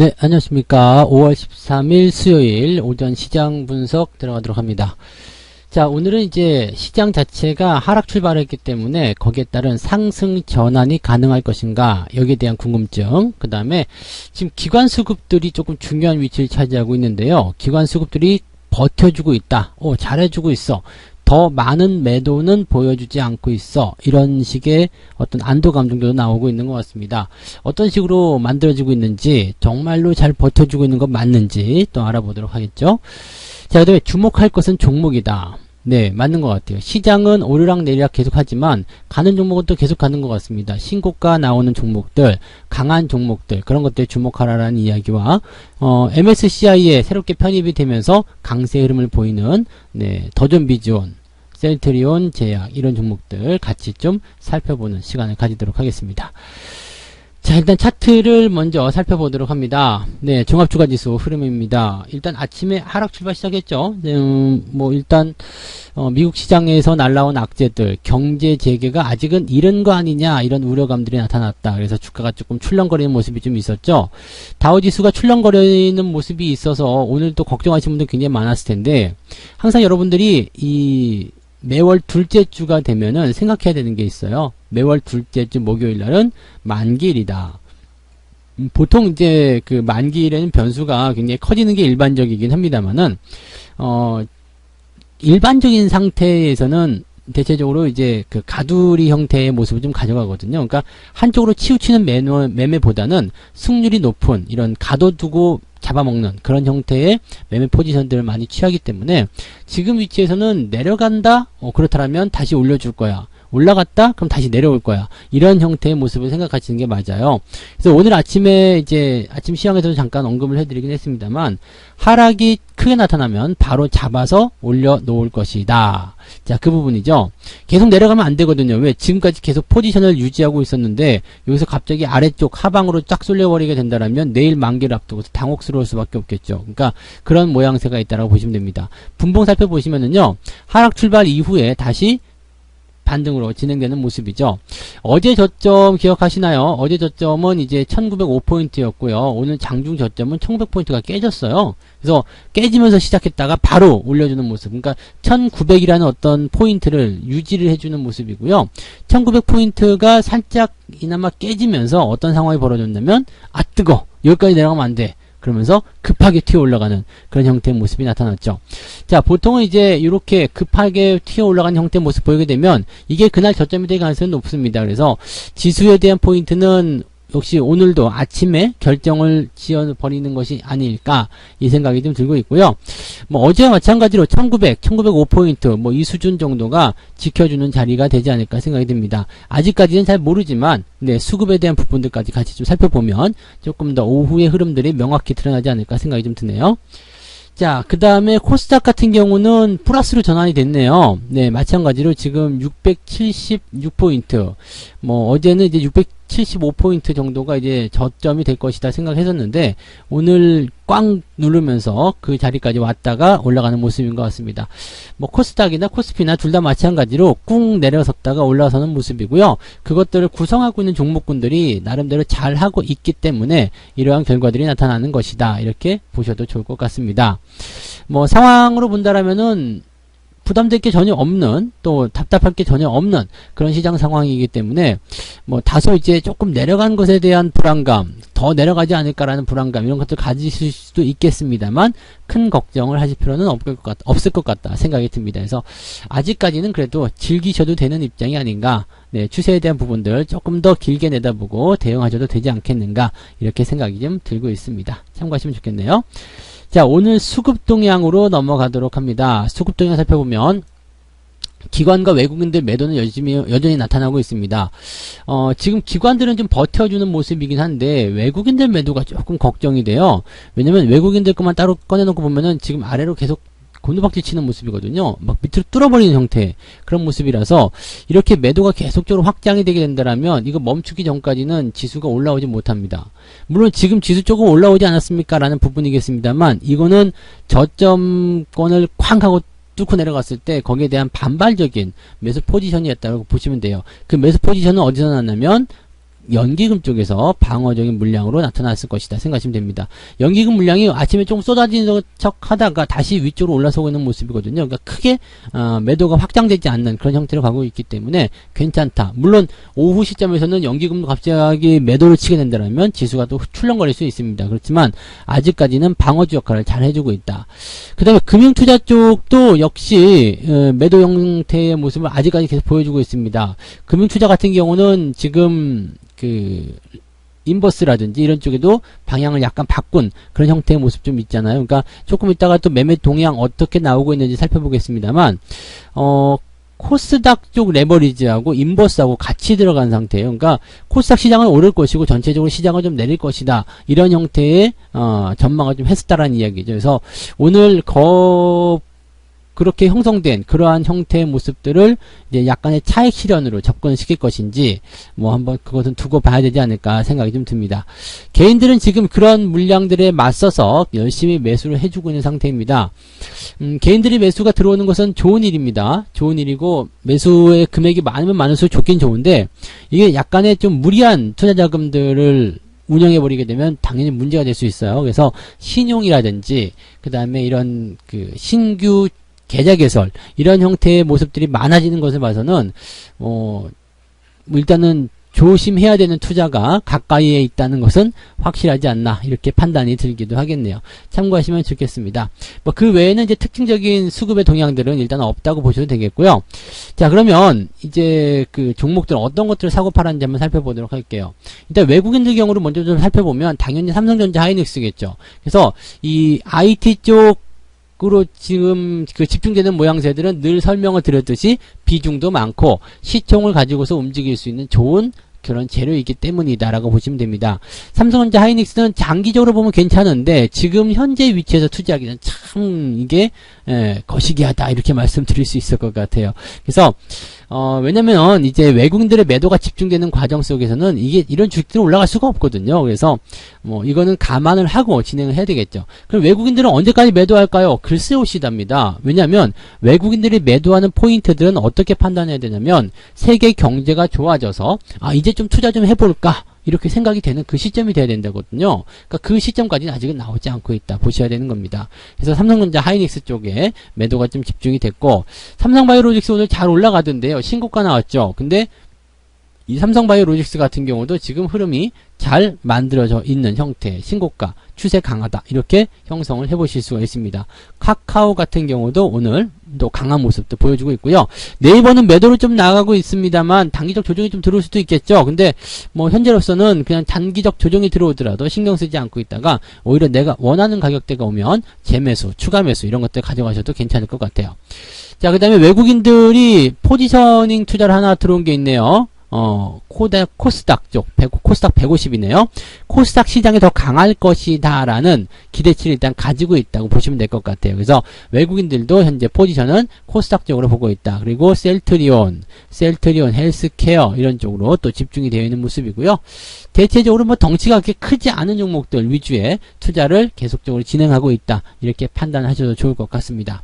네, 안녕하십니까. 5월 13일 수요일 오전 시장 분석 들어가도록 합니다. 자, 오늘은 이제 시장 자체가 하락 출발했기 때문에 거기에 따른 상승 전환이 가능할 것인가, 여기에 대한 궁금증. 그 다음에 지금 기관 수급들이 조금 중요한 위치를 차지하고 있는데요. 기관 수급들이 버텨주고 있다. 잘해주고 있어. 더 많은 매도는 보여주지 않고 있어. 이런 식의 어떤 안도감 정도도 나오고 있는 것 같습니다. 어떤 식으로 만들어지고 있는지, 정말로 잘 버텨주고 있는 것 맞는지 또 알아보도록 하겠죠. 자, 그 다음에 주목할 것은 종목이다. 네, 맞는 것 같아요. 시장은 오르락 내리락 계속 하지만 가는 종목은 또 계속 가는 것 같습니다. 신고가 나오는 종목들, 강한 종목들, 그런 것들에 주목하라라는 이야기와 MSCI에 새롭게 편입이 되면서 강세 흐름을 보이는 더존 비즈온, 셀트리온 제약, 이런 종목들 같이 좀 살펴보는 시간을 가지도록 하겠습니다. 자, 일단 차트를 먼저 살펴보도록 합니다. 네, 종합주가지수 흐름입니다. 일단 아침에 하락 출발 시작했죠. 일단 미국 시장에서 날라온 악재들, 경제 재개가 아직은 이른 거 아니냐, 이런 우려감들이 나타났다. 그래서 주가가 조금 출렁거리는 모습이 좀 있었죠. 다우지수가 출렁거리는 모습이 있어서 오늘 또 걱정하시는 분들 굉장히 많았을 텐데, 항상 여러분들이 매월 둘째 주가 되면은 생각해야 되는 게 있어요. 매월 둘째 주 목요일 날은 만기일이다. 보통 이제 그 만기일에는 변수가 굉장히 커지는 게 일반적이긴 합니다만은, 일반적인 상태에서는 대체적으로 이제 그 가두리 형태의 모습을 좀 가져가거든요. 그러니까 한쪽으로 치우치는 매매보다는 승률이 높은 이런 가둬두고 잡아먹는 그런 형태의 매매 포지션들을 많이 취하기 때문에 지금 위치에서는 내려간다? 그렇다면 다시 올려줄 거야. 올라갔다? 그럼 다시 내려올 거야. 이런 형태의 모습을 생각하시는 게 맞아요. 그래서 오늘 아침에 이제 아침 시황에서도 잠깐 언급을 해드리긴 했습니다만, 하락이 크게 나타나면 바로 잡아서 올려놓을 것이다. 자, 그 부분이죠. 계속 내려가면 안 되거든요. 왜? 지금까지 계속 포지션을 유지하고 있었는데 여기서 갑자기 아래쪽 하방으로 쫙 쏠려버리게 된다면 내일 만기를 앞두고 당혹스러울 수밖에 없겠죠. 그러니까 그런 모양새가 있다라고 보시면 됩니다. 분봉 살펴보시면은요, 하락 출발 이후에 다시 반등으로 진행되는 모습이죠. 어제 저점 기억하시나요? 어제 저점은 이제 1905포인트였고요. 오늘 장중 저점은 1500포인트가 깨졌어요. 그래서 깨지면서 시작했다가 바로 올려주는 모습. 그러니까 1900이라는 어떤 포인트를 유지를 해주는 모습이고요. 1900포인트가 살짝 이나마 깨지면서 어떤 상황이 벌어졌냐면, 아 뜨거! 여기까지 내려가면 안 돼. 그러면서 급하게 튀어 올라가는 그런 형태의 모습이 나타났죠. 자, 보통은 이제 이렇게 급하게 튀어 올라가는 형태의 모습 보이게 되면 이게 그날 저점이 될 가능성이 높습니다. 그래서 지수에 대한 포인트는 역시 오늘도 아침에 결정을 지어버리는 것이 아닐까, 이 생각이 좀 들고 있고요. 어제와 마찬가지로 1900, 1905포인트, 이 수준 정도가 지켜주는 자리가 되지 않을까 생각이 듭니다. 아직까지는 잘 모르지만, 수급에 대한 부분들까지 같이 좀 살펴보면 조금 더 오후의 흐름들이 명확히 드러나지 않을까 생각이 좀 드네요. 자, 그 다음에 코스닥 같은 경우는 플러스로 전환이 됐네요. 네, 마찬가지로 지금 676포인트. 어제는 이제 675포인트 정도가 이제 저점이 될 것이다 생각했었는데, 오늘 꽉 누르면서 그 자리까지 왔다가 올라가는 모습인 것 같습니다. 코스닥이나 코스피나 둘 다 마찬가지로 꾹 내려섰다가 올라서는 모습이고요. 그것들을 구성하고 있는 종목군들이 나름대로 잘 하고 있기 때문에 이러한 결과들이 나타나는 것이다. 이렇게 보셔도 좋을 것 같습니다. 상황으로 본다라면은 부담될 게 전혀 없는, 또 답답할 게 전혀 없는 그런 시장 상황이기 때문에 다소 이제 조금 내려간 것에 대한 불안감, 더 내려가지 않을까라는 불안감, 이런 것들 가지실 수도 있겠습니다만 큰 걱정을 하실 필요는 없을 것 같다 생각이 듭니다. 그래서 아직까지는 그래도 즐기셔도 되는 입장이 아닌가, 추세에 대한 부분들 조금 더 길게 내다보고 대응하셔도 되지 않겠는가, 이렇게 생각이 좀 들고 있습니다. 참고하시면 좋겠네요. 자, 오늘 수급 동향으로 넘어가도록 합니다. 수급 동향 살펴보면 기관과 외국인들 매도는 여전히 나타나고 있습니다. 지금 기관들은 좀 버텨주는 모습이긴 한데 외국인들 매도가 조금 걱정이 돼요. 왜냐면 외국인들 것만 따로 꺼내놓고 보면은 지금 아래로 계속 곤두박질 치는 모습이거든요. 막 밑으로 뚫어버리는 형태, 그런 모습이라서 이렇게 매도가 계속적으로 확장이 되게 된다면 이거 멈추기 전까지는 지수가 올라오지 못합니다. 물론 지금 지수 조금 올라오지 않았습니까? 라는 부분이겠습니다만, 이거는 저점권을 쾅 하고 뚫고 내려갔을 때 거기에 대한 반발적인 매수 포지션이었다고 보시면 돼요. 그 매수 포지션은 어디서 났냐면 연기금 쪽에서 방어적인 물량으로 나타났을 것이다 생각하시면 됩니다. 연기금 물량이 아침에 좀 쏟아지는 척 하다가 다시 위쪽으로 올라서고 있는 모습이거든요. 그러니까 크게 매도가 확장되지 않는 그런 형태로 가고 있기 때문에 괜찮다. 물론 오후 시점에서는 연기금도 갑자기 매도를 치게 된다면 지수가 또 출렁거릴 수 있습니다. 그렇지만 아직까지는 방어주 역할을 잘 해주고 있다. 그 다음에 금융투자 쪽도 역시 매도 형태의 모습을 아직까지 계속 보여주고 있습니다. 금융투자 같은 경우는 지금 인버스라든지 이런 쪽에도 방향을 약간 바꾼 그런 형태의 모습 좀 있잖아요. 그러니까 조금 이따가 또 매매 동향 어떻게 나오고 있는지 살펴보겠습니다만, 코스닥 쪽 레버리지하고 인버스하고 같이 들어간 상태예요. 그러니까 코스닥 시장은 오를 것이고 전체적으로 시장은 좀 내릴 것이다. 이런 형태의 전망을 좀 했었다라는 이야기죠. 그래서 오늘 그렇게 형성된 그러한 형태의 모습들을 이제 약간의 차익 실현으로 접근시킬 것인지 뭐 한번 그것은 두고 봐야 되지 않을까 생각이 좀 듭니다. 개인들은 지금 그런 물량들에 맞서서 열심히 매수를 해주고 있는 상태입니다. 개인들이 매수가 들어오는 것은 좋은 일입니다. 좋은 일이고 매수의 금액이 많으면 많을수록 좋긴 좋은데 이게 약간의 좀 무리한 투자 자금들을 운영해버리게 되면 당연히 문제가 될 수 있어요. 그래서 신용이라든지 그 다음에 이런 신규 계좌 개설 이런 형태의 모습들이 많아지는 것을 봐서는 일단은 조심해야 되는 투자가 가까이에 있다는 것은 확실하지 않나 이렇게 판단이 들기도 하겠네요. 참고하시면 좋겠습니다. 뭐 그 외에는 이제 특징적인 수급의 동향들은 일단 없다고 보셔도 되겠고요. 자, 그러면 이제 종목들 어떤 것들을 사고 팔았는지 한번 살펴보도록 할게요. 일단 외국인들 경우를 먼저 좀 살펴보면 당연히 삼성전자 하이닉스겠죠. 그래서 이 IT 쪽으로 지금 집중되는 모양새들은 늘 설명을 드렸듯이 비중도 많고 시총을 가지고서 움직일 수 있는 좋은 그런 재료이기 때문이다라고 보시면 됩니다. 삼성전자 하이닉스는 장기적으로 보면 괜찮은데 지금 현재 위치에서 투자하기는 참 이게 거시기하다 이렇게 말씀드릴 수 있을 것 같아요. 그래서 왜냐면 이제 외국인들의 매도가 집중되는 과정 속에서는 이런 주식들이 올라갈 수가 없거든요. 그래서 뭐 이거는 감안을 하고 진행을 해야 되겠죠. 그럼 외국인들은 언제까지 매도할까요? 글쎄 오시답니다. 왜냐면 외국인들이 매도하는 포인트들은 어떻게 판단해야 되냐면 세계 경제가 좋아져서 이제 좀 투자 좀 해볼까 이렇게 생각이 되는 그 시점이 돼야 된다거든요. 그러니까 그 시점까지는 아직은 나오지 않고 있다 보셔야 되는 겁니다. 그래서 삼성전자 하이닉스 쪽에 매도가 좀 집중이 됐고 삼성바이오로직스 오늘 잘 올라가던데요. 신고가 나왔죠. 근데 이 삼성바이오로직스 같은 경우도 지금 흐름이 잘 만들어져 있는 형태, 신고가, 추세 강하다 이렇게 형성을 해보실 수가 있습니다. 카카오 같은 경우도 오늘 또 강한 모습도 보여주고 있고요. 네이버는 매도로 좀 나가고 있습니다만 단기적 조정이 좀 들어올 수도 있겠죠. 근데 뭐 현재로서는 그냥 단기적 조정이 들어오더라도 신경 쓰지 않고 있다가 오히려 내가 원하는 가격대가 오면 재매수, 추가 매수 이런 것들 가져가셔도 괜찮을 것 같아요. 자, 그 다음에 외국인들이 포지셔닝 투자를 하나 들어온 게 있네요. 코스닥 쪽, 코스닥 150이네요. 코스닥 시장이 더 강할 것이다 라는 기대치를 일단 가지고 있다고 보시면 될 것 같아요. 그래서 외국인들도 현재 포지션은 코스닥 쪽으로 보고 있다. 그리고 셀트리온 헬스케어 이런 쪽으로 또 집중이 되어 있는 모습이고요. 대체적으로 뭐 덩치가 그렇게 크지 않은 종목들 위주의 투자를 계속적으로 진행하고 있다. 이렇게 판단하셔도 좋을 것 같습니다.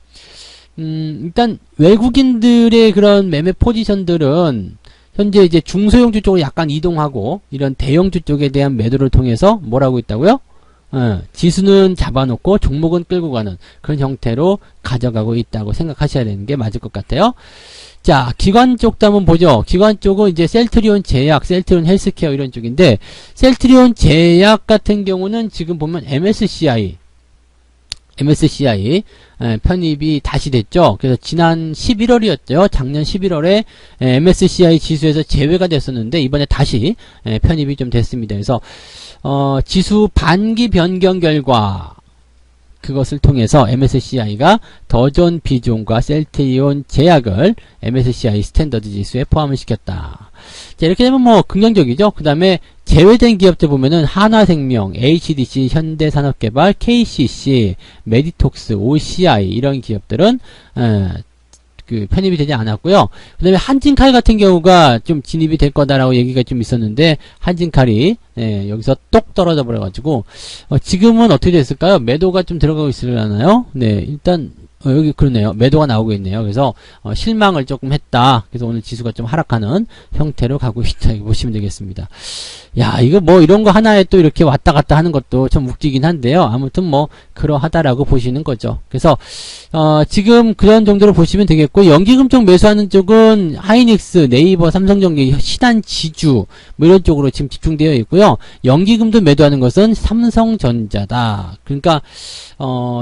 일단 외국인들의 그런 매매 포지션들은 현재 이제 중소형주 쪽으로 약간 이동하고 이런 대형주 쪽에 대한 매도를 통해서 뭘 하고 있다고요? 지수는 잡아놓고 종목은 끌고 가는 그런 형태로 가져가고 있다고 생각하셔야 되는 게 맞을 것 같아요. 자, 기관 쪽도 한번 보죠. 기관 쪽은 이제 셀트리온 제약, 셀트리온 헬스케어 이런 쪽인데 셀트리온 제약 같은 경우는 지금 보면 MSCI 편입이 다시 됐죠. 그래서 지난 11월이었죠. 작년 11월에 MSCI 지수에서 제외가 됐었는데 이번에 다시 편입이 좀 됐습니다. 그래서 지수 반기 변경 결과 그것을 통해서 MSCI가 더존 비존과 셀트리온 제약을 MSCI 스탠더드 지수에 포함을 시켰다. 자, 이렇게 되면 뭐 긍정적이죠. 그 다음에 제외된 기업들 보면은 한화생명, HDC, 현대산업개발, KCC, 메디톡스, OCI 이런 기업들은 편입이 되지 않았고요. 그 다음에 한진칼 같은 경우가 좀 진입이 될 거다라고 얘기가 좀 있었는데 한진칼이 여기서 똑 떨어져 버려가지고 지금은 어떻게 됐을까요? 매도가 좀 들어가고 있으려나요? 네, 일단 여기 그러네요. 매도가 나오고 있네요. 그래서 실망을 조금 했다. 그래서 오늘 지수가 좀 하락하는 형태로 가고 있다. 이렇게 보시면 되겠습니다. 야, 이거 뭐 이런 거 하나에 또 이렇게 왔다 갔다 하는 것도 좀 웃기긴 한데요. 아무튼 뭐 그러하다라고 보시는 거죠. 그래서 지금 그런 정도로 보시면 되겠고, 연기금 쪽 매수하는 쪽은 하이닉스, 네이버, 삼성전기, 신한 지주 뭐 이런 쪽으로 지금 집중되어 있고요. 연기금도 매도하는 것은 삼성전자다. 그러니까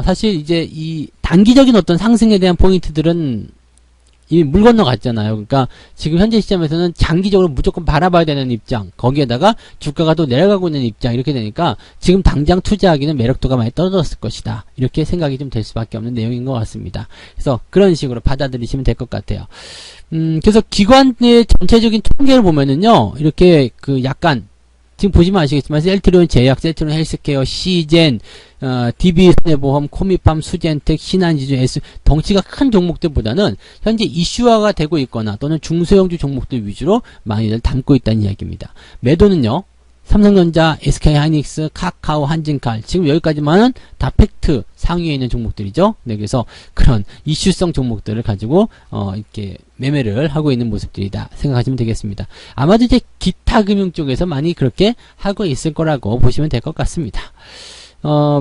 사실 이제 이 단기적인 어떤 상승에 대한 포인트들은 이미 물 건너갔잖아요. 그러니까 지금 현재 시점에서는 장기적으로 무조건 바라봐야 되는 입장, 거기에다가 주가가 또 내려가고 있는 입장, 이렇게 되니까 지금 당장 투자하기는 매력도가 많이 떨어졌을 것이다. 이렇게 생각이 좀 될 수밖에 없는 내용인 것 같습니다. 그래서 그런 식으로 받아들이시면 될 것 같아요. 그래서 기관의 전체적인 통계를 보면은요, 이렇게 그 약간 지금 보시면 아시겠지만 셀트리온 제약, 셀트리온 헬스케어, 시젠, DB손해보험, 코미팜, 수젠텍, 신한지주, S 덩치가 큰 종목들보다는 현재 이슈화가 되고 있거나 또는 중소형주 종목들 위주로 많이들 담고 있다는 이야기입니다. 매도는요, 삼성전자, SK하이닉스, 카카오, 한진칼, 지금 여기까지만은 다 팩트 상위에 있는 종목들이죠. 네, 그래서 그런 이슈성 종목들을 가지고 이렇게 매매를 하고 있는 모습들이다 생각하시면 되겠습니다. 아마도 이제 기타 금융 쪽에서 많이 그렇게 하고 있을 거라고 보시면 될 것 같습니다.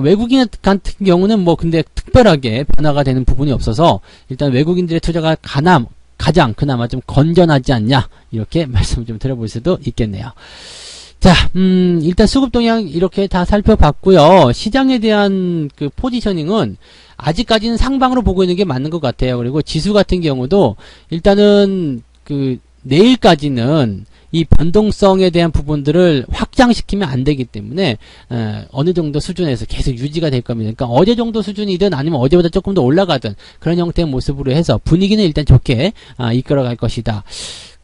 외국인 같은 경우는 뭐 근데 특별하게 변화가 되는 부분이 없어서 일단 외국인들의 투자가 가장 그나마 좀 건전하지 않냐, 이렇게 말씀을 좀 드려볼 수도 있겠네요. 자, 일단 수급 동향 이렇게 다 살펴봤고요. 시장에 대한 그 포지셔닝은 아직까지는 상방으로 보고 있는 게 맞는 것 같아요. 그리고 지수 같은 경우도 일단은 그 내일까지는 이 변동성에 대한 부분들을 확장시키면 안 되기 때문에 어느 정도 수준에서 계속 유지가 될 겁니다. 그러니까 어제 정도 수준이든 아니면 어제보다 조금 더 올라가든 그런 형태의 모습으로 해서 분위기는 일단 좋게 이끌어갈 것이다.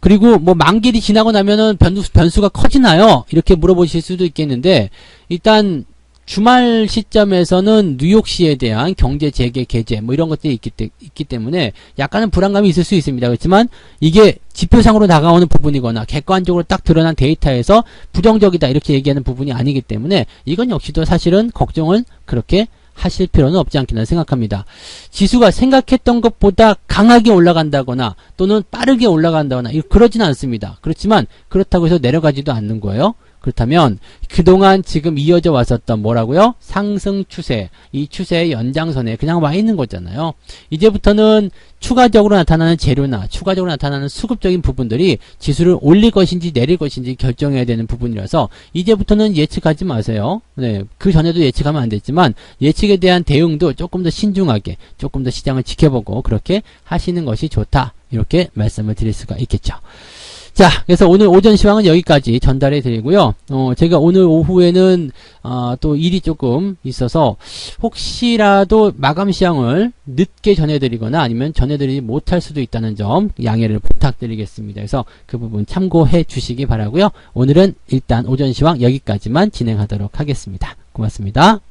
그리고 뭐 만기일이 지나고 나면은 변수가 커지나요? 이렇게 물어보실 수도 있겠는데, 일단 주말 시점에서는 뉴욕시에 대한 경제 재개 개제 뭐 이런 것들이 있기 때문에 약간은 불안감이 있을 수 있습니다. 그렇지만 이게 지표상으로 다가오는 부분이거나 객관적으로 딱 드러난 데이터에서 부정적이다 이렇게 얘기하는 부분이 아니기 때문에 이건 역시도 사실은 걱정을 그렇게 하실 필요는 없지 않겠나 생각합니다. 지수가 생각했던 것보다 강하게 올라간다거나 또는 빠르게 올라간다거나 그러진 않습니다. 그렇지만 그렇다고 해서 내려가지도 않는 거예요. 그렇다면 그동안 지금 이어져 왔었던 뭐라고요? 상승 추세, 이 추세의 연장선에 그냥 와 있는 거잖아요. 이제부터는 추가적으로 나타나는 재료나 추가적으로 나타나는 수급적인 부분들이 지수를 올릴 것인지 내릴 것인지 결정해야 되는 부분이라서 이제부터는 예측하지 마세요. 네, 그 전에도 예측하면 안 됐지만 예측에 대한 대응도 조금 더 신중하게, 조금 더 시장을 지켜보고 그렇게 하시는 것이 좋다. 이렇게 말씀을 드릴 수가 있겠죠. 자, 그래서 오늘 오전 시황은 여기까지 전달해 드리고요. 제가 오늘 오후에는 또 일이 조금 있어서 혹시라도 마감 시황을 늦게 전해드리거나 아니면 전해드리지 못할 수도 있다는 점 양해를 부탁드리겠습니다. 그래서 그 부분 참고해 주시기 바라고요. 오늘은 일단 오전 시황 여기까지만 진행하도록 하겠습니다. 고맙습니다.